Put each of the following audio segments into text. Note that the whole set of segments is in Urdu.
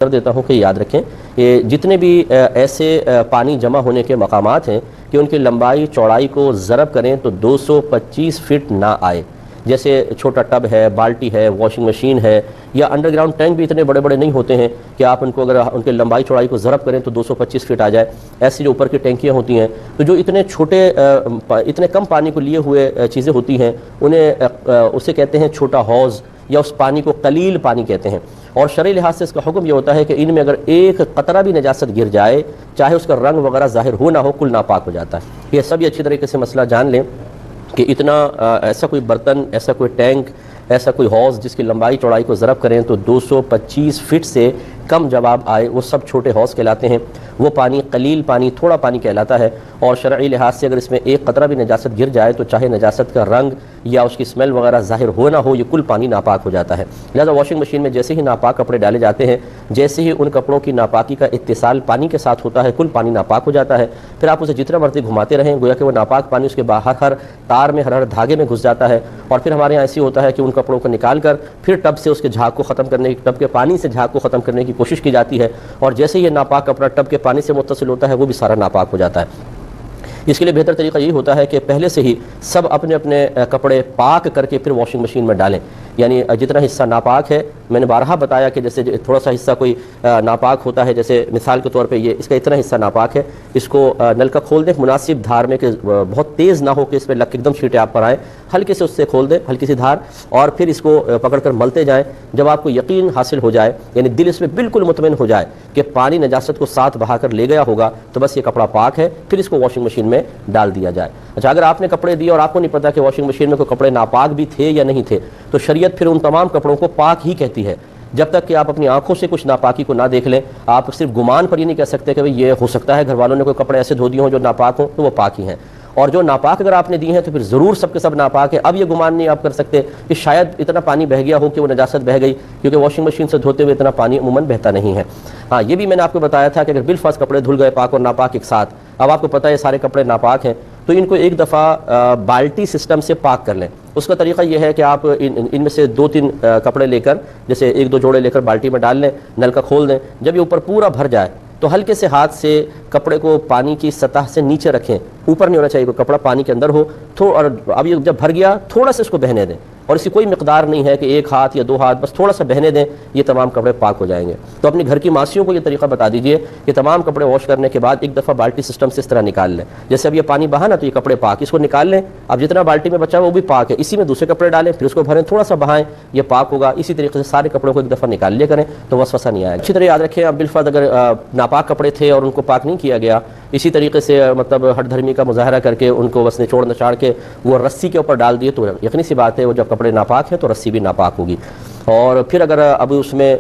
کر دیتا ہوں کہ یاد رکھیں کہ جتنے بھی ایسے پانی جمع ہونے کے مقامات ہیں کہ ان کی لمبائی چوڑائی کو ضرب کریں تو 225 فٹ نہ آئے، جیسے چھوٹا ٹب ہے، بالٹی ہے، واشنگ مشین ہے، یا انڈر گراؤنڈ ٹینک بھی اتنے بڑے بڑے نہیں ہوتے ہیں کہ آپ ان کو اگر ان کے لمبائی چوڑائی کو ضرب کریں تو 225 فٹ آ جائے۔ ایسی جو اوپر کی ٹینکیاں ہوتی ہیں تو جو اتنے چھوٹے اتنے کم پانی کو لیے ہوئے چیزیں ہوتی ہیں انہیں اسے کہتے ہیں چھوٹا حوض، یا اس پانی کو قلیل پانی کہتے ہیں۔ اور شرعی لحاظ سے اس کا حکم یہ ہوتا ہے کہ ان میں اگر ایک قطرہ بھی نجاست گر جائے، چاہے اس کا رنگ وغیرہ ظاہر ہو نہ ہو، کل ناپاک ہو جاتا ہے۔ یہ سب اچھی طریقے سے مسئلہ جان لیں کہ اتنا ایسا کوئی برتن، ایسا کوئی ٹینک، ایسا کوئی حوض جس کی لمبائی چوڑائی کو ضرب کریں تو 225 فٹ سے کم جواب آئے، وہ سب چھوٹے حوض کہلاتے ہیں۔ وہ پانی قلیل پانی، تھوڑا پانی کہلاتا ہے، اور شرعی لحاظ سے اگر اس میں ایک قطرہ بھی نجاست گر جائے تو چاہے نجاست کا رنگ یا اس کی اسمیل وغیرہ ظاہر ہو نہ ہو، یہ کل پانی ناپاک ہو جاتا ہے۔ لہذا واشنگ مشین میں جیسے ہی ناپاک کپڑے ڈالے جاتے ہیں، جیسے ہی ان کپڑوں کی ناپاکی کا اتصال پانی کے ساتھ ہوتا ہے، کل پانی ناپاک ہو جاتا ہے۔ پھر آپ اسے جتنا مرضی گھماتے رہیں، گویا کہ وہ ناپاک پانی اس کے باہر ہر تار میں، ہر دھاگے میں گھس جاتا ہے۔ اور پھر ہمارے یہاں ایسی ہوتا ہے کہ ان کپڑوں کو نکال کر پھر ٹب سے اس کے جھاگ کو ختم کرنے کی، ٹب کے پانی سے جھاگ کو ختم کرنے کی کوشش کی جاتی ہے، اور جیسے ہی یہ ناپاک کپڑا ٹب کے پانی سے متصل ہوتا ہے وہ بھی سارا ناپاک ہو جاتا ہے۔ اس کے لیے بہتر طریقہ یہی ہوتا ہے کہ پہلے سے ہی سب اپنے اپنے کپڑے پاک کر کے پھر واشنگ مشین میں ڈالیں۔ یعنی جتنا حصہ ناپاک ہے، میں نے بارہا بتایا کہ جیسے تھوڑا سا حصہ کوئی ناپاک ہوتا ہے، جیسے مثال کے طور پہ یہ اس کا اتنا حصہ ناپاک ہے، اس کو نل کا کھول دیں مناسب دھار میں، کہ بہت تیز نہ ہو کہ اس پہ ایک دم چھینٹے آپ پر آئیں، ہلکے سے اس سے کھول دیں، ہلکی سی دھار، اور پھر اس کو پکڑ کر ملتے جائیں۔ جب آپ کو یقین حاصل ہو جائے، یعنی دل اس میں بالکل مطمئن ہو جائے کہ پانی نجاست کو ساتھ بہا کر لے گیا ہوگا، تو بس یہ کپڑا پاک ہے، پھر اس کو واشنگ مشین میں ڈال دیا جائے۔ اچھا، اگر آپ نے کپڑے دیے اور آپ کو نہیں پتا کہ واشنگ مشین میں کوئی کپڑے ناپاک بھی تھے یا نہیں تھے، تو شریعت پھر ان تمام کپڑوں کو پاک ہی کہتی ہے، جب تک کہ آپ اپنی آنکھوں سے کچھ ناپاکی کو نہ دیکھ لیں۔ آپ صرف گمان پر یہ نہیں کہہ سکتے کہ یہ ہو سکتا ہے گھر والوں نے کوئی کپڑے ایسے دھو دیے ہوں جو ناپاک ہوں، تو وہ پاک ہی ہیں۔ اور جو ناپاک اگر آپ نے دی ہیں تو پھر ضرور سب کے سب ناپاک ہے۔ اب یہ گمان نہیں آپ کر سکتے کہ شاید اتنا پانی بہہ گیا ہو کہ وہ نجاست بہہ گئی، کیونکہ واشنگ مشین سے دھوتے ہوئے اتنا پانی عموماً بہتا نہیں ہے۔ ہاں، یہ بھی میں نے آپ کو بتایا تھا کہ اگر بالفرض کپڑے دھل گئے پاک اور ناپاک ایک ساتھ، اب آپ کو پتہ ہے سارے کپڑے ناپاک ہیں، تو ان کو ایک دفعہ بالٹی سسٹم سے پاک کر لیں۔ اس کا طریقہ یہ ہے کہ آپ ان میں سے 2-3 کپڑے لے کر، جیسے 1-2 جوڑے لے کر بالٹی میں ڈال لیں، نل کا کھول دیں۔ جب یہ اوپر پورا بھر جائے تو ہلکے سے ہاتھ سے کپڑے کو پانی کی سطح سے نیچے رکھیں، اوپر نہیں ہونا چاہیے، کوئی کپڑا پانی کے اندر ہو۔ اور اب یہ جب بھر گیا تھوڑا سا اس کو بہنے دیں، اور اس کی کوئی مقدار نہیں ہے کہ 1 ہاتھ یا 2 ہاتھ، بس تھوڑا سا بہنے دیں، یہ تمام کپڑے پاک ہو جائیں گے۔ تو اپنے گھر کی ماسیوں کو یہ طریقہ بتا دیجئے کہ تمام کپڑے واش کرنے کے بعد ایک دفعہ بالٹی سسٹم سے اس طرح نکال لیں، جیسے اب یہ پانی بہا نا تو یہ کپڑے پاک، اس کو نکال لیں۔ اب جتنا بالٹی میں بچا وہ بھی پاک ہے، اسی میں دوسرے کپڑے ڈالیں، پھر اس کو بھریں، تھوڑا سا بہائیں، یہ پاک ہوگا۔ اسی طریقے سے سارے کپڑوں کو ایک دفعہ نکال لیا کریں تو وسوسہ نہیں آئے گا۔ اچھی طرح یاد رکھیں، اب بالفرض اگر ناپاک کپڑے تھے اور ان کو پاک نہیں کیا گیا، اسی طریقے سے مطلب ہٹ دھرمی کا مظاہرہ کر کے ان کو بس نچوڑ نچاڑ کے وہ رسی کے اوپر ڈال دیے، تو یقینی سی بات ہے وہ جب کپڑے ناپاک ہیں تو رسی بھی ناپاک ہوگی۔ اور پھر اگر اب اس میں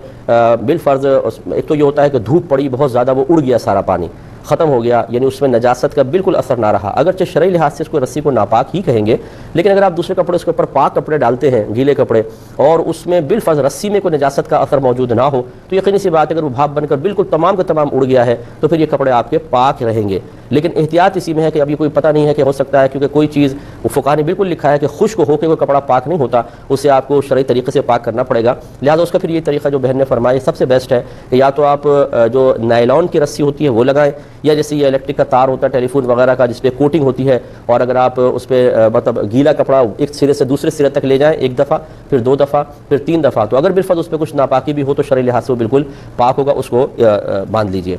بالفرض ایک تو یہ ہوتا ہے کہ دھوپ پڑی بہت زیادہ، وہ اڑ گیا سارا پانی، ختم ہو گیا، یعنی اس میں نجاست کا بالکل اثر نہ رہا، اگرچہ شرعی لحاظ سے اس کو رسی کو ناپاک ہی کہیں گے، لیکن اگر آپ دوسرے کپڑے اس کے اوپر پاک کپڑے ڈالتے ہیں، گیلے کپڑے، اور اس میں بالفرض رسی میں کوئی نجاست کا اثر موجود نہ ہو، تو یقینی سی بات ہے اگر وہ بھاپ بن کر بالکل تمام کا تمام اڑ گیا ہے تو پھر یہ کپڑے آپ کے پاک رہیں گے۔ لیکن احتیاط اسی میں ہے کہ ابھی کوئی پتہ نہیں ہے کہ ہو سکتا ہے، کیونکہ کوئی چیز فقہاء نے بالکل لکھا ہے کہ خشک ہو کے کوئی کپڑا پاک نہیں ہوتا، اسے آپ کو شرعی طریقے سے پاک کرنا پڑے گا۔ لہٰذا اس کا پھر یہ طریقہ جو بہن نے فرمایا سب سے بیسٹ ہے کہ یا تو آپ جو نائلون کی رسی ہوتی ہے وہ لگائیں، یا جیسے یہ الیکٹرک کا تار ہوتا ہے ٹیلی فون وغیرہ کا جس پہ کوٹنگ ہوتی ہے، اور اگر آپ اس پہ مطلب گیلا کپڑا ایک سرے سے دوسرے سرے تک لے جائیں، 1 دفعہ، پھر 2 دفعہ، پھر 3 دفعہ، تو اگر بالفرض اس پہ کچھ ناپاکی بھی ہو تو شرعی لحاظ سے وہ بالکل پاک ہوگا، اس کو باندھ لیجئے۔